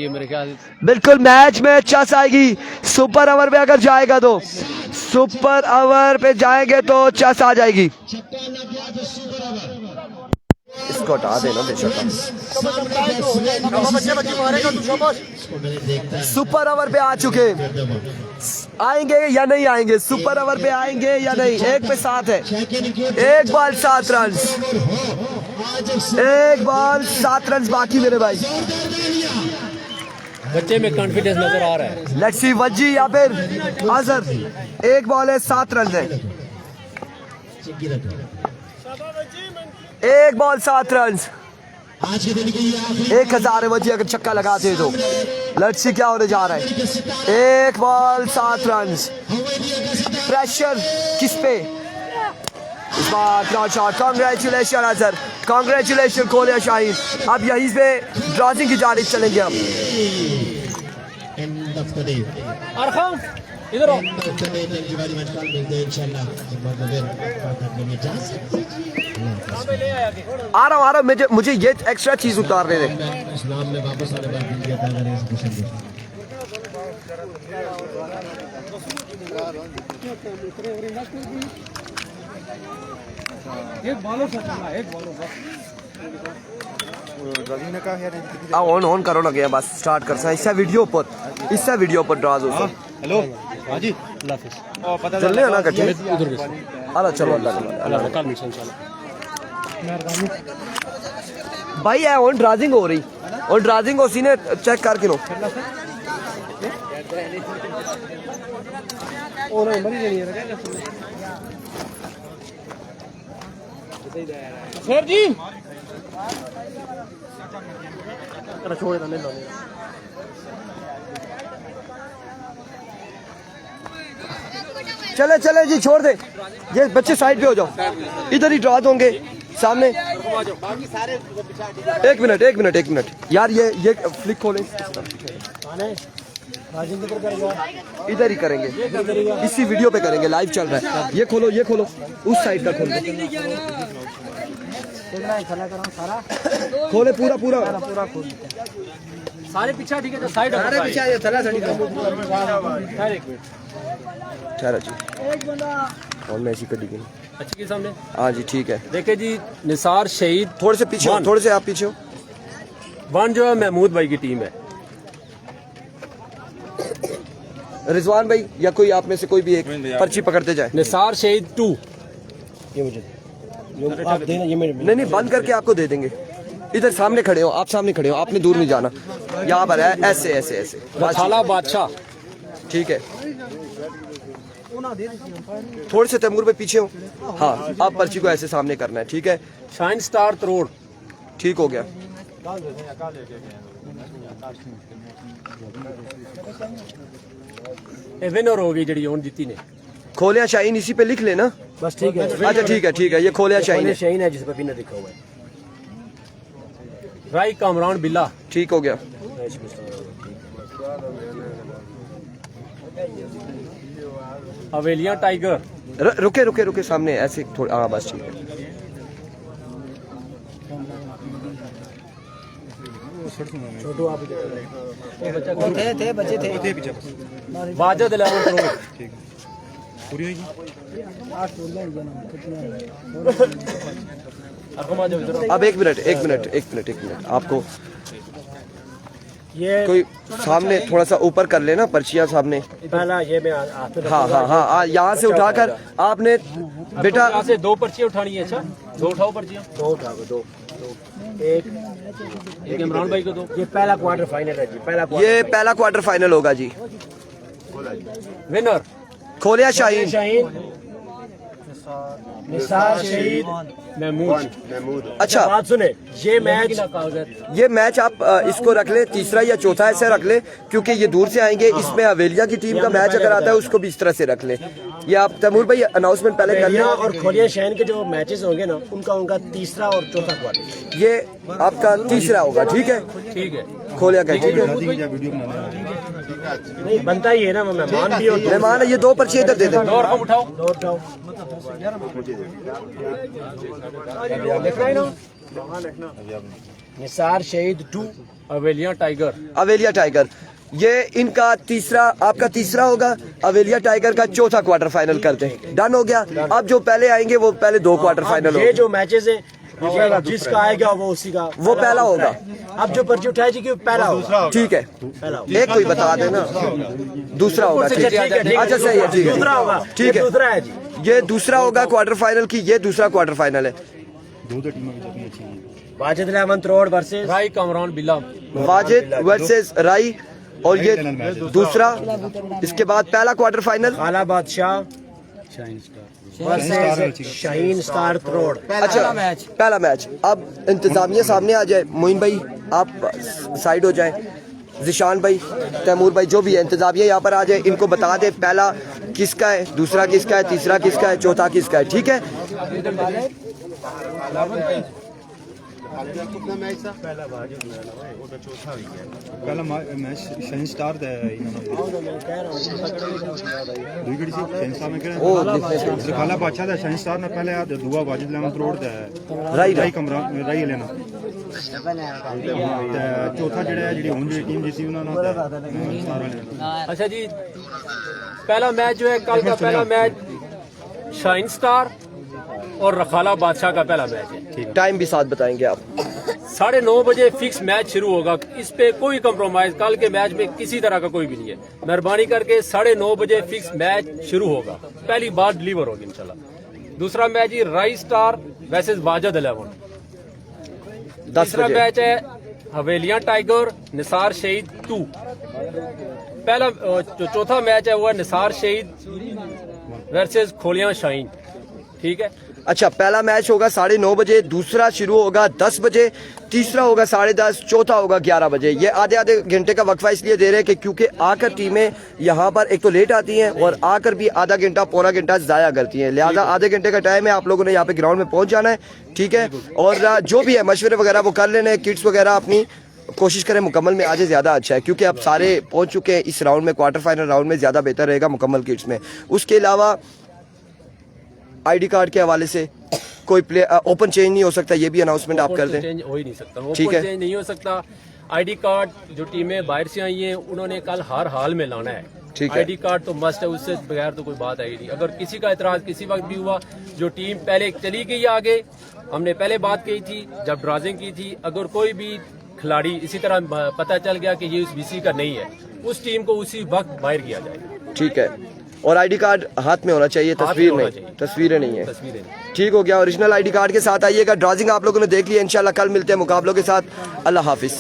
मेरे ख्याल से बिल्कुल मैच में चस आएगी सुपर ओवर पे अगर जाएगा तो सुपर ओवर पे जाएंगे तो चस आ जाएगी इसको हटा देना बेशक सुपर ओवर पे आ चुके आएंगे या नहीं आएंगे, सुपर ओवर पे आएंगे या नहीं। 1 पे 7 है, 1 बॉल 7 रन, 1 बॉल 7 रन बाकी मेरे भाई। बच्चे में कॉन्फिडेंस नजर आ रहा है। लेट्स सी वजी या फिर अजहर। 1 बॉल है 7 रन है, 1 बॉल 7 रन। आज के दिन की 1000 है वजी, अगर छक्का लगाते हैं तो। लेट्स सी क्या होने जा रहा है। 1 बॉल 7 रन। प्रेशर किस पे इस बार? Not shot. Congratulation Azhar, congratulation कोलिया शाहीन। अब यहीं पे ड्रॉजिंग की जानिब चलेंगे हम। End of the day, Arqam इधर आओ। Thank you very much. कल मिलते हैं इंशाल्लाह। आ रहा हूँ, मुझे ये एक्स्ट्रा चीज उतारने दे। इस्लाम में वापस आने बाद दिल दिया था अगर ऐसे कुछ नहीं। एक बॉलो से चला, एक बॉलो रवि ने कहा यार ऑन करो ना गया बस स्टार्ट कर सा। इससे वीडियो पर ड्राज हो सा। हेलो हाजी अल्लाह हाफिज। पता चलने आना कटे उधर भी अल्लाह चलो अल्लाह अल्लाह कल मिलते हैं इंशाल्लाह। भाई है ऑन ड्राजिंग हो रही, और ड्राजिंग हो सीने चेक करके लो। सर जी छोड़ देना लो। चले चले जी, छोड़ दे ये बच्चे, साइड पे हो जाओ। इधर ही ड्राज होंगे सामने। 1 मिनट यार, ये फ्लिक खोले, इधर ही करेंगे, इसी वीडियो पे करेंगे, लाइव चल रहा है। ये खोलो उस साइड का खोल दो। खोले पूरा खोल। सारे पीछे ठीक है तो साइड सारे पीछे आ जाओ, थला सड़ी खैर एक मिनट चलो जी। और मैं ऐसी कड़ी अच्छी के सामने। हाँ जी ठीक है। देखे जी, निसार शहीद थोड़े से पीछे हो, थोड़े से आप पीछे हो। 1 जो है महमूद भाई की टीम है। रिजवान भाई या कोई आप में से कोई भी एक पर्ची पकड़ते जाए। निसार शहीद 2। ये मुझे आप देना, ये नहीं बंद करके आपको दे देंगे। इधर सामने खड़े हो, आप सामने खड़े हो, आपने दूर नहीं जाना। यहाँ पर है ऐसे थाला बादशाह। ठीक है, थोड़े से तैमूर पे पीछे हो। हाँ, आप पर्ची को ऐसे सामने करना है, ठीक है। शाइन स्टार तरोड़ ठीक हो गया। विनर हो गई जड़ी जीती ने। खोलिया शाहीन इसी पे लिख लेना बस ठीक है। अच्छा ठीक है, ये खोलिया शाहीन है। शाहीन है जिस पे विनर लिखा हुआ है। राई कामरान बिल्ला। ठीक हो गया। हवेलियां टाइगर। रुके सामने ऐसे थोड़ा। हाँ बस ठीक है। छोटू आप बच्चे थे पीछे वाजद 11 करोड़। ठीक पूरी होगी। अब 1 मिनट आपको ये कोई सामने थोड़ा सा ऊपर कर लेना पर्चियां सामने। पहला ये मैं हाँ यहाँ से उठाकर आपने बेटा यहाँ से 2 पर्चियाँ उठानी है। अच्छा 2 उठाओ पर्चियाँ। 2 उठाओ, 2 एक इमरान भाई को 2। ये पहला क्वार्टर फाइनल है जी। ये पहला क्वार्टर फाइनल होगा जी। विनर खोलिया शाहीन। निसार शहीद महमूद। अच्छा बात सुने, ये मैच आप इसको रख ले, तीसरा या चौथा ऐसे रख ले, क्योंकि ये दूर से आएंगे। इसमें हवेलिया की टीम का मैच अगर आता है उसको भी इस तरह से रख ले। ये आप तैमूर भाई अनाउंसमेंट पहले कर लें। और खोलिया शाहीन के जो मैचेस होंगे ना, उनका तीसरा और चौथा क्वार्टर ये आपका तीसरा होगा। ठीक है खोलिया का। ठीक है, नहीं बनता ही है ना, मेहमान भी होते हैं। मेहमान है, ये 2 पर्ची इधर दे दे। उठाओ। निसार शहीद 2 हवेलियां टाइगर। ये इनका तीसरा, आपका तीसरा होगा। हवेलिया टाइगर का चौथा क्वार्टर फाइनल करते हैं। डन हो गया। अब जो पहले आएंगे वो पहले 2 क्वार्टर फाइनल। ये जो मैचेस है जिसका आएगा वो उसी का वो पहला होगा। अब जो पर्ची उठाई जाएगी वो पहला होगा। ठीक है, पहला होगा। एक कोई बता देना, दूसरा होगा। ठीक है, अच्छा सही है, ठीक दूसरा है, होगा। ठीक है, दूसरा है जी। ये दूसरा होगा क्वार्टर फाइनल की, ये दूसरा क्वार्टर फाइनल है। वाजिद लेमन रोड वर्सेस राई कमरान बिल्ला। वाजिद वर्सेस राई, और ये दूसरा, इसके बाद पहला क्वार्टर फाइनल खाला बादशाह वर्सेस शाहीन स्टार रोड। अच्छा पहला मैच। अब इंतजामिया सामने आ जाए, मोइन भाई आप साइड हो जाए, जिशान भाई, तैमूर भाई, जो भी है इंतजामिया यहाँ पर आ जाए, इनको बता दे पहला किसका है, दूसरा किसका है, तीसरा किसका है, चौथा किसका है। ठीक है, पहला मैच शाहीन स्टार दा है दूसरी शाहीन स्टार ने केड़ा खाला बादशाह दा शाहीन स्टार ने पहले आ दुआ वाजिद लेमन रोड दा है राई कमरान राई लेना ते चौथा जेड़ा है जेडी हुन जेडी टीम जीती उन्हां दा स्टार वाले। अच्छा जी, पहला मैच जो है कल का पहला मैच शाइन स्टार और रखाला बादशाह का पहला मैच है। टाइम भी साथ बताएंगे आप। 9:30 बजे फिक्स मैच शुरू होगा, इस पे कोई कंप्रोमाइज कल के मैच में किसी तरह का कोई भी नहीं है। मेहरबानी करके 9:30 बजे फिक्स मैच शुरू होगा, पहली बार डिलीवर होगी इंशाल्लाह। दूसरा मैच ही राई स्टार वर्सेस वाजिद 11। 10 तीसरा बजे मैच है हवेलियां टाइगर निसार शहीद 2। पहला जो चौथा मैच है वो है निसार शहीद वर्सेस खोलियां शाहीन। ठीक है, अच्छा पहला मैच होगा 9:30 बजे, दूसरा शुरू होगा 10 बजे, तीसरा होगा 10:30, चौथा होगा 11 बजे। ये आधे आधे घंटे का वक्फा इसलिए दे रहे हैं कि क्योंकि आकर टीमें यहाँ पर एक तो लेट आती हैं और आकर भी आधा घंटा पौना घंटा ज़ाया करती हैं, लिहाजा आधे घंटे का टाइम है, आप लोगों ने यहाँ पे ग्राउंड में पहुँच जाना है। ठीक है, और जो भी है मशवरे वगैरह वो कर लेने, किट्स वगैरह अपनी कोशिश करें मुकम्मल में आज ज़्यादा अच्छा है, क्योंकि अब सारे पहुँच चुके हैं इस राउंड में, क्वार्टर फाइनल राउंड में ज़्यादा बेहतर रहेगा मुकम्मल किट्स में। उसके अलावा आईडी कार्ड के हवाले से कोई प्ले ओपन चेंज नहीं हो सकता, ये भी अनाउंसमेंट आप कर दें। चेंज हो ही नहीं सकता, ठीक है, चेंज नहीं हो सकता। आईडी कार्ड जो टीमें बाहर से आई हैं उन्होंने कल हर हाल में लाना है। ठीक है, आईडी कार्ड तो मस्ट है, उससे बगैर तो कोई बात आएगी नहीं। अगर किसी का इतराज किसी वक्त भी हुआ, जो टीम पहले चली गई आगे, हमने पहले बात की थी जब ड्राजिंग की थी, अगर कोई भी खिलाड़ी इसी तरह पता चल गया कि ये उस बीसी का नहीं है, उस टीम को उसी वक्त बाहर किया जाएगा। ठीक है, और आईडी कार्ड हाथ में होना चाहिए, तस्वीर नहीं, तस्वीरें नहीं है। तस्वीरें ठीक हो गया, ओरिजिनल आईडी कार्ड के साथ आइएगा। ड्राजिंग आप लोगों ने देख लिया, इंशाल्लाह कल मिलते हैं मुकाबलों के साथ। अल्लाह हाफिज।